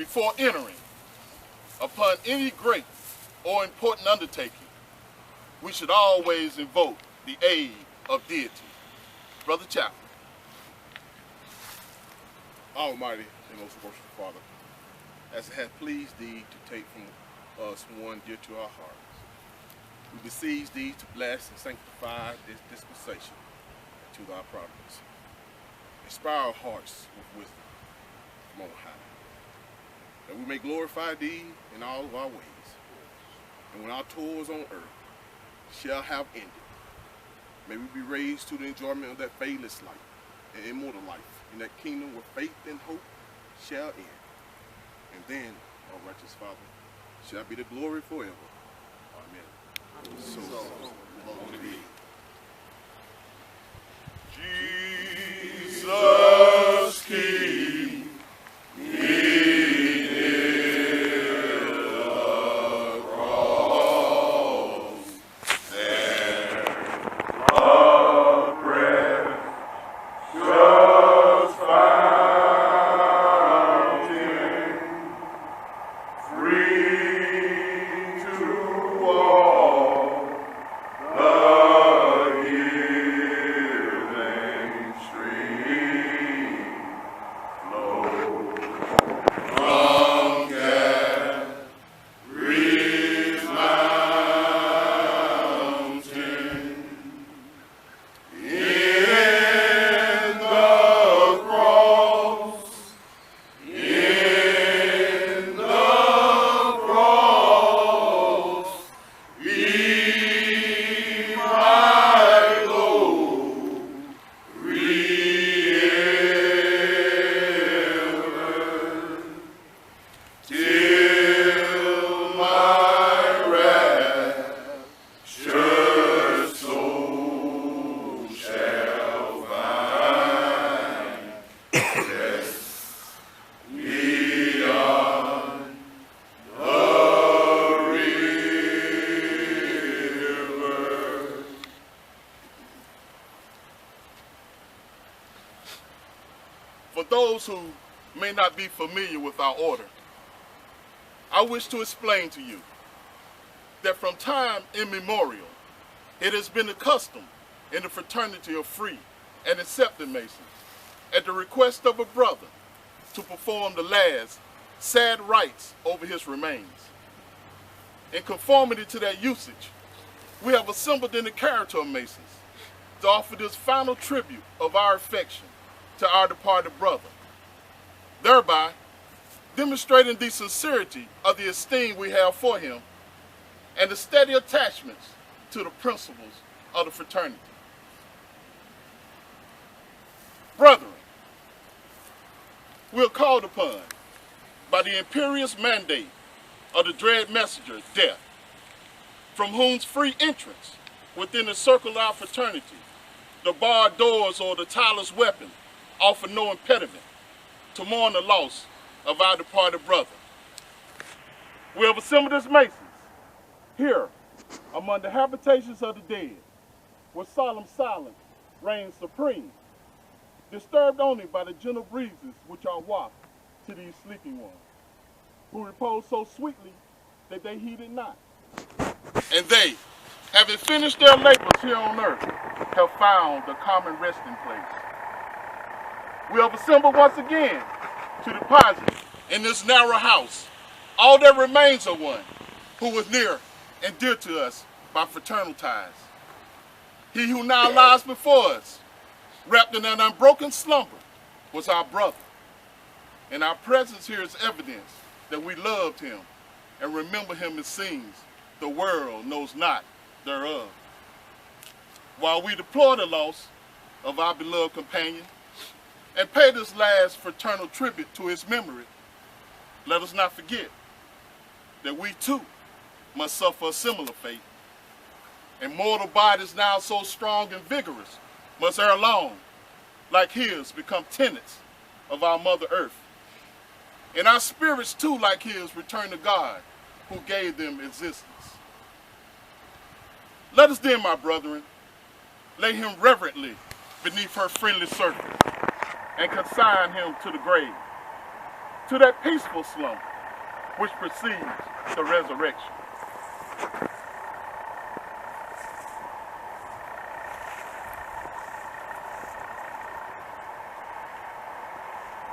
before entering upon any great or important undertaking, we should always invoke the aid of deity. Brother Chaplain. Almighty and most worshipful Father, as it hath pleased thee to take from us one dear to our hearts, we beseech thee to bless and sanctify this dispensation to thy providence. Inspire our hearts with wisdom from on high, that we may glorify thee in all of our ways. And when our toils on earth shall have ended, may we be raised to the enjoyment of that fadeless life and immortal life in that kingdom where faith and hope shall end. And then, O righteous Father, shall be the glory forever. Amen. So long to thee. Jesus, keep me. For those who may not be familiar with our order, I wish to explain to you that from time immemorial, it has been the custom in the fraternity of free and accepted Masons, at the request of a brother, to perform the last sad rites over his remains. In conformity to that usage, we have assembled in the character of Masons to offer this final tribute of our affection to our departed brother, thereby demonstrating the sincerity of the esteem we have for him and the steady attachments to the principles of the fraternity. Brethren, we are called upon by the imperious mandate of the dread messenger, death, from whose free entrance within the circle of our fraternity, the barred doors or the tireless weapon offer no impediment to mourn the loss of our departed brother. We have assembled as Masons here among the habitations of the dead, where solemn silence reigns supreme, disturbed only by the gentle breezes which are wafted to these sleeping ones, who repose so sweetly that they heed it not. And they, having finished their labors here on earth, have found a common resting place. We have assembled once again to deposit in this narrow house all that remains of one who was near and dear to us by fraternal ties. He who now lies before us, wrapped in an unbroken slumber, was our brother. And our presence here is evidence that we loved him and remember him as scenes the world knows not thereof. While we deplore the loss of our beloved companion and pay this last fraternal tribute to his memory, let us not forget that we too must suffer a similar fate. And mortal bodies now so strong and vigorous must ere long, like his, become tenants of our Mother Earth. And our spirits too, like his, return to God who gave them existence. Let us then, my brethren, lay him reverently beneath her friendly circle and consign him to the grave. to that peaceful slumber which precedes the resurrection.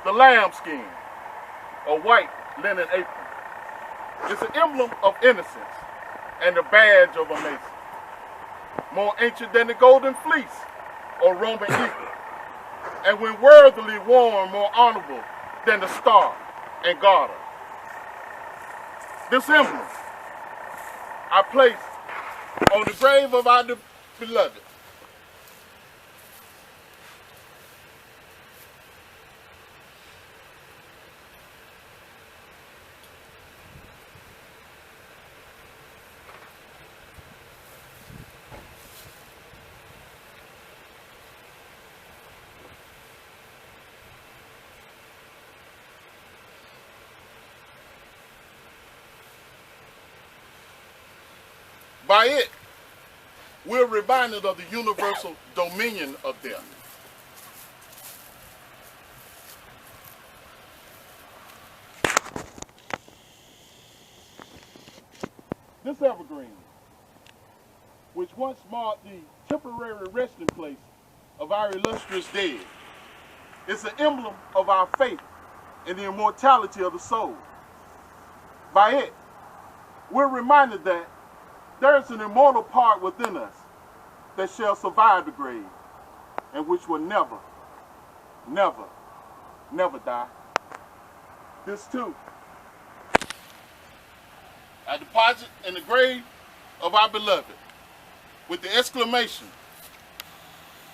The lambskin, a white linen apron, is an emblem of innocence and the badge of a Mason. More ancient than the golden fleece or Roman eagle, and when worthily worn, more honorable than the star and garter. This emblem I place on the grave of our beloved. By it, we're reminded of the universal dominion of death. This evergreen, which once marked the temporary resting place of our illustrious dead, is an emblem of our faith in the immortality of the soul. By it, we're reminded that there is an immortal part within us that shall survive the grave and which will never, never, never die. This too, I deposit in the grave of our beloved with the exclamation,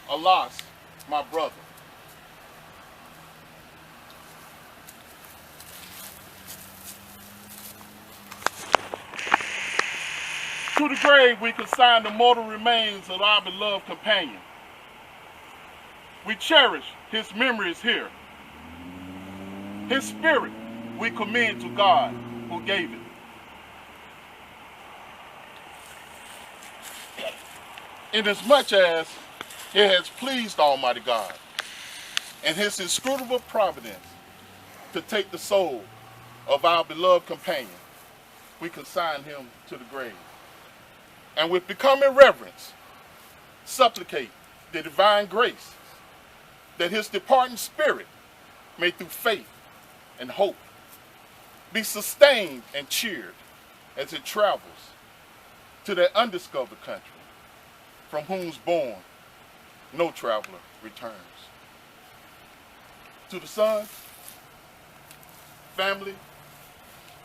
"Alas, my brother." To the grave we consign the mortal remains of our beloved companion. We cherish his memories here. His spirit we commend to God who gave it. Inasmuch as it has pleased Almighty God and his inscrutable providence to take the soul of our beloved companion, we consign him to the grave. And with becoming reverence, supplicate the divine grace that his departing spirit may through faith and hope be sustained and cheered as it travels to that undiscovered country from whose bourne no traveler returns. To the son, family,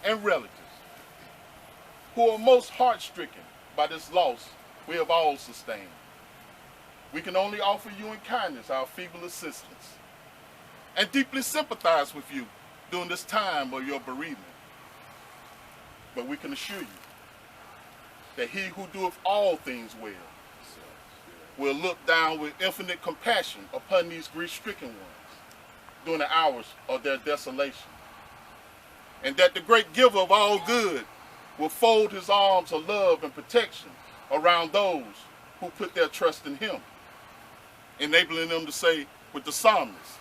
and relatives who are most heart-stricken by this loss we have all sustained, we can only offer you in kindness our feeble assistance and deeply sympathize with you during this time of your bereavement. But we can assure you that he who doeth all things well will look down with infinite compassion upon these grief-stricken ones during the hours of their desolation, and that the great giver of all good will fold his arms of love and protection around those who put their trust in him, enabling them to say with the psalmist,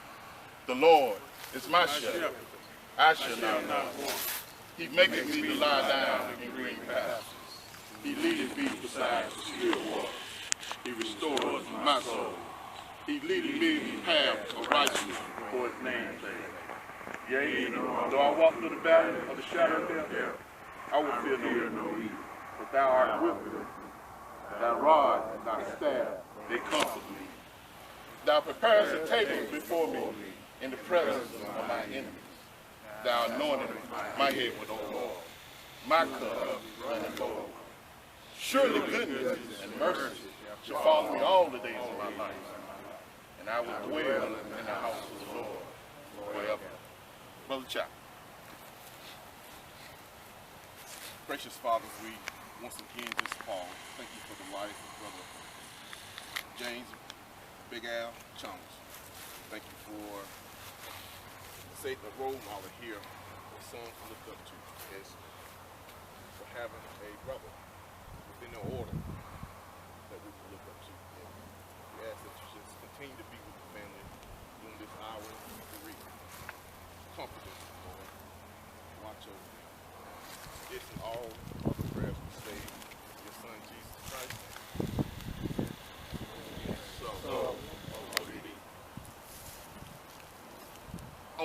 "The Lord is my shepherd, I shall not want. He maketh me to lie down in green pastures. He leadeth me beside the still waters. He restoreth my soul. He leadeth me in the path of righteousness for his name's sake. Yea, though I walk through the valley of the shadow of death, I will fear no evil, for thou art with me. Thy rod and thy staff, they comfort me. Thou preparest a table before me in the presence of my enemies. Thou anointest my head with oil. My cup runneth over. Surely goodness and mercy shall follow me all the days of my life, and I will dwell in the house of the Lord forever. Brother Chapel. Gracious Father, we once again just pause. Thank you for the life of Brother James, Big Al, Chalmers. Thank you for a role model here, a son to look up to, as for having a brother within the order that we can look up to. And we ask that you just continue to be with the family during this hour of bereavement. Comfort them, Lord.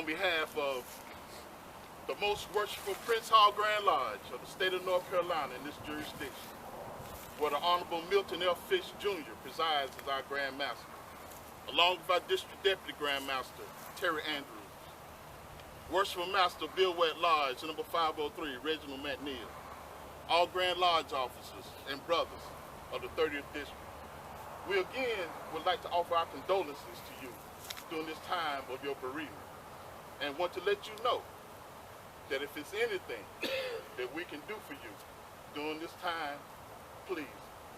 behalf of the most worshipful Prince Hall Grand Lodge of the state of North Carolina in this jurisdiction, where the Honorable Milton L. Fitch Jr. presides as our Grand Master, along with our District Deputy Grand Master, Terry Andrews, Worshipful Master Bivouac Lodge, number 503, Reginald McNeill, all Grand Lodge officers and brothers of the 30th District. We again would like to offer our condolences to you during this time of your bereavement, and want to let you know that if it's anything that we can do for you during this time, please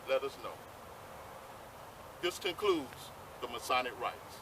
let us know. This concludes the Masonic Rites.